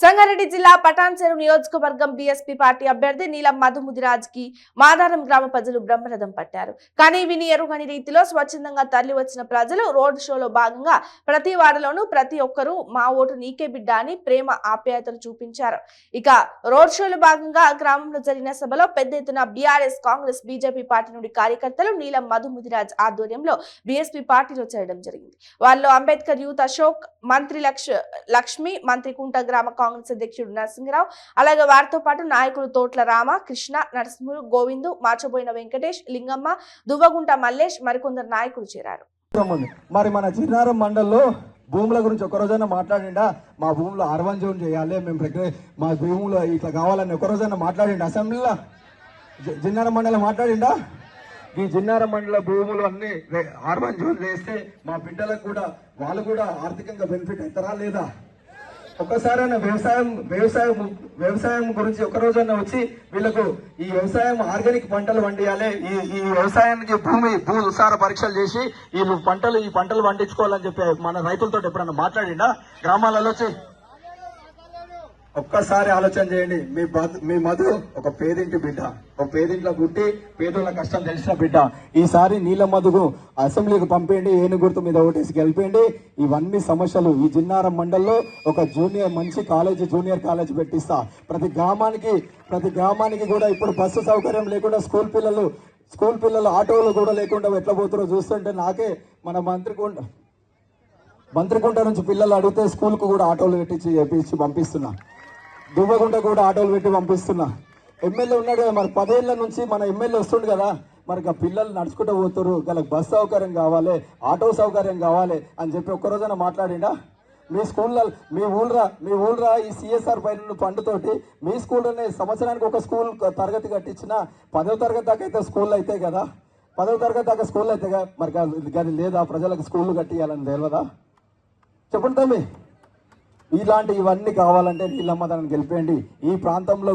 సంగారెడ్డి జిల్లా పటాన్చెరు నియోజకవర్గం BSP party అభ్యర్థి నీలం మధుముదిరాజ్ కి మాదారం గ్రామ ప్రజలు బ్రహ్మరథం పట్టారు. కానీ విని ఎరుగని రీతిలో స్వచ్ఛందంగా తరలి వచ్చిన ప్రజలు రోడ్ షోలో భాగంగా ప్రతి వాడలోనూ ప్రతి ఒక్కరూ మా ఓటు నీకే బిడ్డ అని ప్రేమ ఆప్యాయతలు చూపించారు. ఇక రోడ్ షోలో భాగంగా గ్రామంలో జరిగిన సభలో పెద్ద ఎత్తున బీఆర్ఎస్, కాంగ్రెస్, బీజేపీ పార్టీ నుండి కార్యకర్తలు నీలం మధుముదిరాజ్ ఆధ్వర్యంలో బీఎస్పీ పార్టీలో చేరడం జరిగింది. వారిలో అంబేద్కర్ యూత్ అశోక్, మంత్రి లక్ష్మి, మంత్రి కుంట గ్రామ కాంగ్రెస్ అధ్యక్షుడు నరసింహరావు, అలాగే వారితో పాటు నాయకులు తోట్ల రామ, కృష్ణ, నరసింహులు, గోవిందు, మార్చబోయిన వెంకటేష్, లింగమ్మ, దువ్వగుంట మల్లేష్ మరికొందరు నాయకులు చేరారు. మరి మన చిన్నారం మండల్లో భూముల గురించి ఒక రోజైనా మాట్లాడిండా? మా భూములో R1 జోన్ చేయాలి, మేము మా భూములో ఇట్లా కావాలని ఒక రోజైనా మాట్లాడిండా? అసెంబ్లీలో జిన్నారం మండలం మాట్లాడిండా? ఈ జిన్నారం మండల భూములు అన్ని R1 జోన్ చేస్తే మా బిడ్డలకు కూడా వాళ్ళు కూడా ఆర్థికంగా బెనిఫిట్ అవుతారా లేదా? ఒక్కసారైనా వ్యవసాయం గురించి ఒక రోజన్నా వచ్చి వీళ్ళకు ఈ వ్యవసాయం ఆర్గానిక్ పంటలు పండియాలి, ఈ వ్యవసాయానికి భూసార పరీక్షలు చేసి ఈ పంటలు పండించుకోవాలని చెప్పి మన రైతులతో ఎప్పుడన్నా మాట్లాడిండా? గ్రామాలలో వచ్చి ఒక్కసారి ఆలోచన చేయండి. మీ మధు ఒక పేదింటి బిడ్డ, ఒక పేదింట్లో పుట్టి పేదోళ్ళ కష్టం తెలిసిన బిడ్డ. ఈసారి నీళ్ళ మధుకు అసెంబ్లీకి పంపేయండి, ఏను గుర్తు మీద ఓటేసి గెలిపేయండి. ఇవన్నీ సమస్యలు ఈ జిన్నారం మండల్లో ఒక మంచి జూనియర్ కాలేజ్ పెట్టిస్తా. ప్రతి గ్రామానికి కూడా ఇప్పుడు బస్సు సౌకర్యం లేకుండా స్కూల్ పిల్లలు ఆటోలు కూడా లేకుండా ఎట్లా పోతారో చూస్తుంటే నాకే మన మంత్రికుంట నుంచి పిల్లలు అడిగితే స్కూల్కు కూడా ఆటోలు పెట్టించి పంపిస్తున్నా. దువ్వగుంట కూడా ఆటోలు పెట్టి పంపిస్తున్నా. ఎమ్మెల్యే ఉన్నాడు కదా, మరి 10 ఏళ్ల నుంచి మన ఎమ్మెల్యే వస్తుండు కదా, మరి పిల్లలు నడుచుకుంటూ పోతారు, వాళ్ళకి బస్ సౌకర్యం కావాలి, ఆటో సౌకర్యం కావాలి అని చెప్పి ఒక్కరోజైనా మాట్లాడిండా? మీ ఊళ్ళరా ఈ CSR పైన పండుతోటి మీ స్కూల్లోనే సంవత్సరానికి ఒక స్కూల్ తరగతి కట్టించిన 10వ తరగతి దాకా అయితే స్కూల్ అయితే కదా, 10వ తరగతి దాకా స్కూల్ అయితే కదా, మరి అది లేదా? ప్రజలకు స్కూళ్ళు కట్టియాలని తెలియదా? చెప్పండి తమ్మి. ఇవన్నీ కావాలంటే నీలమ్మదాన్ని గెలిపేయండి. మీ ప్రాంతంలో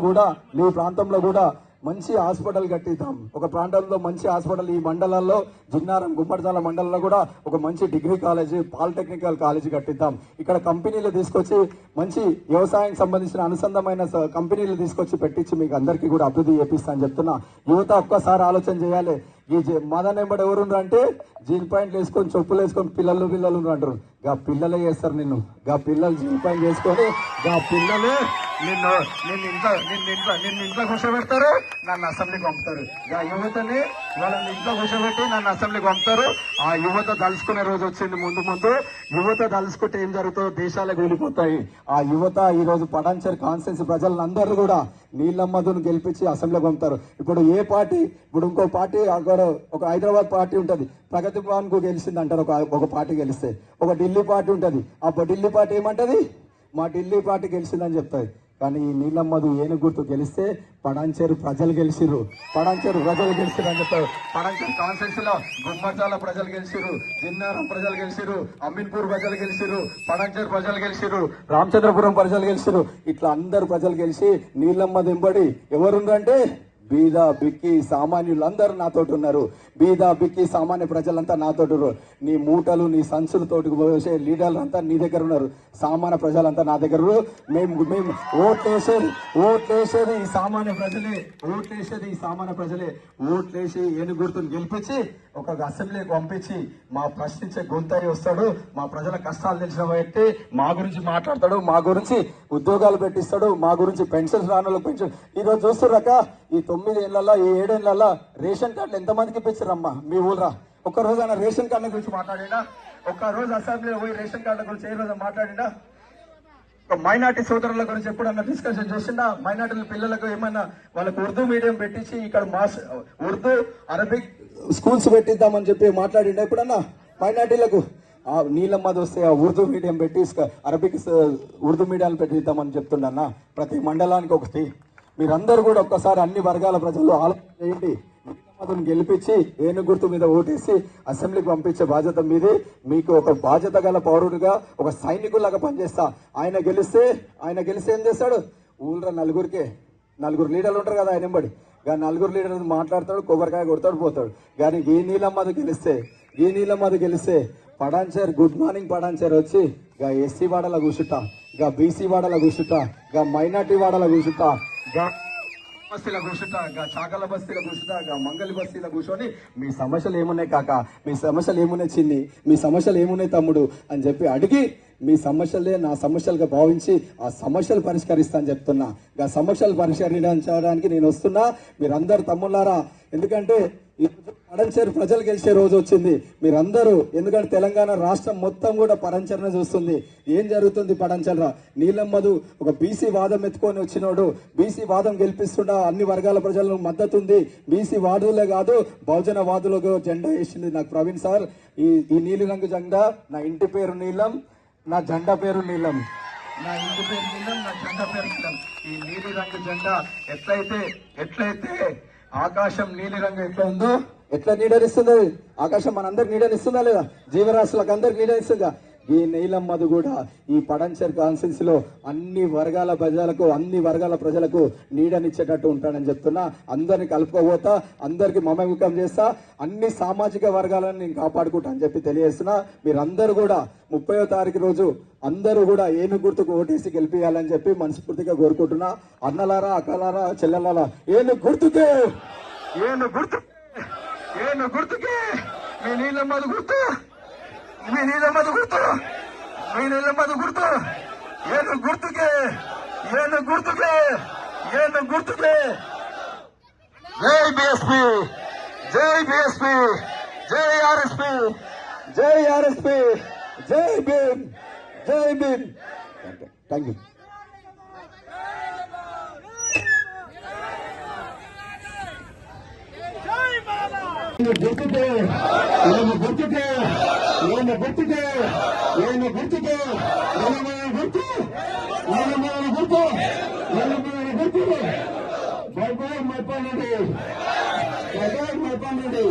కూడా మంచి హాస్పిటల్ కట్టిద్దాం. ఒక ప్రాంతంలో మంచి హాస్పిటల్ ఈ మండలాల్లో జిన్నారం, గుమ్మడిచాల మండలంలో కూడా ఒక మంచి డిగ్రీ కాలేజీ, పాలిటెక్నికల్ కాలేజీ కట్టిద్దాం. ఇక్కడ కంపెనీలు తీసుకొచ్చి మంచి వ్యవసాయం సంబంధించిన అనుసంధమైన కంపెనీలు తీసుకొచ్చి పెట్టించి మీకు అందరికీ కూడా అభివృద్ధి చేపిస్తా అని చెప్తున్నా. యువత ఒక్కసారి ఆలోచన చేయాలి. ఈ మదన్ ఎంబడి ఎవరుండ్రు అంటే జీన్ పాయింట్లు వేసుకొని చెప్పులు వేసుకొని పిల్లలు అంటారు. గా పిల్లలే చేస్తారు నిన్ను. గా పిల్లలు జీన్ పాయింట్ వేసుకొని పిల్లలు నిన్ను ఇంట్లో కూర్చోబెడతారు, నన్ను అసెంబ్లీకి పంపుతారు. గా యువతని వాళ్ళని ఇంట్లో కూర్చోబెట్టి నన్ను అసెంబ్లీకి పంపుతారు. ఆ యువత దలుచుకునే రోజు వచ్చింది. ముందు యువత దలుచుకుంటే ఏం జరుగుతుందో దేశాలకు వెళ్ళిపోతాయి. ఆ యువత ఈ రోజు పటాన్చెరు కాన్స్టిట్యున్సీ ప్రజలందరూ కూడా నీలమ్మధును గెలిపించి అసెంబ్లీకి పంపుతారు. ఇప్పుడు ఇంకో పార్టీ ఒక హైదరాబాద్ పార్టీ ఉంటుంది, ప్రగతి భవన్ కు గెలిచింది అంటారు. ఒక పార్టీ గెలిస్తే ఒక ఢిల్లీ పార్టీ ఉంటుంది, ఆ ఢిల్లీ పార్టీ ఏమంటది? మా ఢిల్లీ పార్టీ గెలిచిందని చెప్తారు. కానీ ఈ నీలం మధు ఏనుగు గుర్తు గెలిస్తే పటాన్చెరు ప్రజలు గెలిచిర్రు అని చెప్తారు. పటాన్చెరు కాన్స్టిట్యున్సీలో గుమ్మడిచాల ప్రజలు గెలిచిర్రు, జిన్నారం ప్రజలు గెలిచిర్రు, అమీన్పూర్ ప్రజలు గెలిచిర్రు, పటాన్చెరు ప్రజలు గెలిచిర్రు, రామచంద్రపురం ప్రజలు గెలిచిర్రు. ఇట్లా అందరు ప్రజలు గెలిచి నీలం మధు ఎంబడి ఎవరుండ్రంటే బీద బిక్కి సామాన్యులందరూ నాతోటి ఉన్నారు. బీద బిక్కి సామాన్య ప్రజలంతా నాతోటి ఉన్నారు. నీ మూటలు నీ సంచులతోటి పోసే లీడర్లు అంతా నీ దగ్గర ఉన్నారు. సామాన్య ప్రజలంతా నా దగ్గర ఉన్నారు. మేము ఓట్లేసేది ఈ సామాన్య ప్రజలే. ఓట్లేసి ఏనుగు గుర్తును గెలిపించి ఒక అసెంబ్లీకి పంపించి మా ప్రశ్నించే గొంతయి వస్తాడు. మా ప్రజల కష్టాలు తెలిసిన వ్యక్తి మా గురించి మాట్లాడతాడు, మా గురించి ఉద్యోగాలు పెట్టిస్తాడు, మా గురించి పెన్షన్స్ రానులకు పెన్షన్. ఈరోజు చూస్తుర్రక ఈ 9 ఏళ్లలో ఈ 7 ఏళ్లలో రేషన్ కార్డులు ఎంతమందికి ఇప్పించారమ్మా మీ ఊళ్ళో? ఒక్కరోజు ఆయన రేషన్ కార్డుల గురించి మాట్లాడినా? ఒక్కరోజు అసెంబ్లీలో పోయి రేషన్ కార్డుల గురించి ఏ రోజు మాట్లాడినా? మైనార్టీ సోదరుల గురించి ఎప్పుడన్నా డిస్కషన్ చేసిందా? మైనార్టీ పిల్లలకు ఏమైనా వాళ్ళకు ఉర్దూ మీడియం పెట్టించి ఇక్కడ ఉర్దూ అరబిక్ స్కూల్స్ పెట్టిద్దామని చెప్పి మాట్లాడిండా ఎప్పుడన్నా? మైనార్టీలకు నీలం మధు వస్తే ఆ ఉర్దూ మీడియం పెట్టి అరబిక్ ఉర్దూ మీడియాలు పెట్టిద్దామని చెప్తుండన్నా. ప్రతి మండలానికి ఒకటి. మీరందరూ కూడా ఒక్కసారి అన్ని వర్గాల ప్రజలు ఆలోచన చేయండి. నీలమ్మధును గెలిపించి ఏనుగు గుర్తు మీద ఓటేసి అసెంబ్లీకి పంపించే బాధ్యత మీది. మీకు ఒక బాధ్యత గల పౌరుడిగా ఒక సైనికులాగా పనిచేస్తా. ఆయన గెలిస్తే ఏం చేస్తాడు? ఊళ్ళో నలుగురు లీడర్లు ఉంటారు కదా ఆయన ఎంబడి. నలుగురు లీడర్లు మాట్లాడతాడు, కొబ్బరికాయ కొడతాడు, పోతాడు. కానీ ఈ నీలమ్మధు గెలిస్తే పడాన్చర్ గుడ్ మార్నింగ్ పడాన్చర్ వచ్చి గా ఎస్సీ వాడల కూర్చుంటా, గా బీసీ వాడల కూర్చుంటా, గా మైనార్టీ వాడల కూర్చుంటా, గా బస్తీలో కూర్చుంటా, గా చాకల బస్తీలో కూర్చుంటా, గా మంగళి బస్తీలో కూర్చొని మీ సమస్యలు ఏమున్నాయి కాక, మీ సమస్యలు ఏమున్నాయి చిన్ని, మీ సమస్యలు ఏమున్నాయి తమ్ముడు అని చెప్పి అడిగి మీ సమస్యలే నా సమస్యలుగా భావించి ఆ సమస్యలు పరిష్కరిస్తా అని చెప్తున్నా. ఆ సమస్యలు పరిష్కరించడానికి నేను వస్తున్నా. మీరందరు తమ్ముళ్ళారా, ఎందుకంటే పడంచేరు ప్రజలు గెలిచే రోజు వచ్చింది. మీరందరూ, ఎందుకంటే తెలంగాణ రాష్ట్రం మొత్తం కూడా పడంచెరునే చూస్తుంది. ఏం జరుగుతుంది పడంచెర్ర? నీలం మధు ఒక బీసీ వాదం ఎత్తుకొని వచ్చినోడు, బీసీ వాదం గెలిపిస్తుండా అన్ని వర్గాల ప్రజలకు మద్దతు ఉంది. బీసీ వాదులే కాదు బహుజన వాదులకు జెండా వేసింది నాకు ప్రవీణ్ సార్. ఈ నీలిరంగు జెండా, నా ఇంటి పేరు నీలం, నా జెండా పేరు నీలం, నా ఇంటి పేరు నీలం, నా జెండా పేరు నీలం. ఈ నీలి రంగు జెండా ఎట్లయితే ఆకాశం నీలి రంగు ఎట్లా ఉందో, ఎట్లా నీడనిస్తుంది ఆకాశం మనందరికి నీడనిస్తుందా లేదా? జీవరాశులకు అందరికి నీడనిస్తుందా? ఈ నీలం మధు కూడా ఈ పడంచెర్ కాన్స్టిట్యున్సీ లో అన్ని వర్గాల ప్రజలకు నీడనిచ్చేటట్టు ఉంటానని చెప్తున్నా. అందరిని కలుపుకోబోతా, అందరికి మమేకం చేస్తా, అన్ని సామాజిక వర్గాలను నేను కాపాడుకుంటా అని చెప్పి తెలియజేస్తున్నా. మీరందరూ కూడా 30వ తారీఖు రోజు అందరూ కూడా ఏమి గుర్తుకు ఓటేసి గెలిపియాలని చెప్పి మనస్ఫూర్తిగా కోరుకుంటున్నా. అన్నలారా, అక్కలారా, చెల్లెలారా, ఏను గుర్తుకే మీ నీలం మధు గుర్తు, మీ నీలం మధు గుర్తు, మీ నీలం మధు గుర్తు, ఏను గుర్తుకే. జై బిఎస్పీ, జై బిఎస్పీ, జై ఆర్ఎస్పీ, జై భీమ్. Thank you. గుర్తుకే బై బై మైపాల్ రెడ్డి.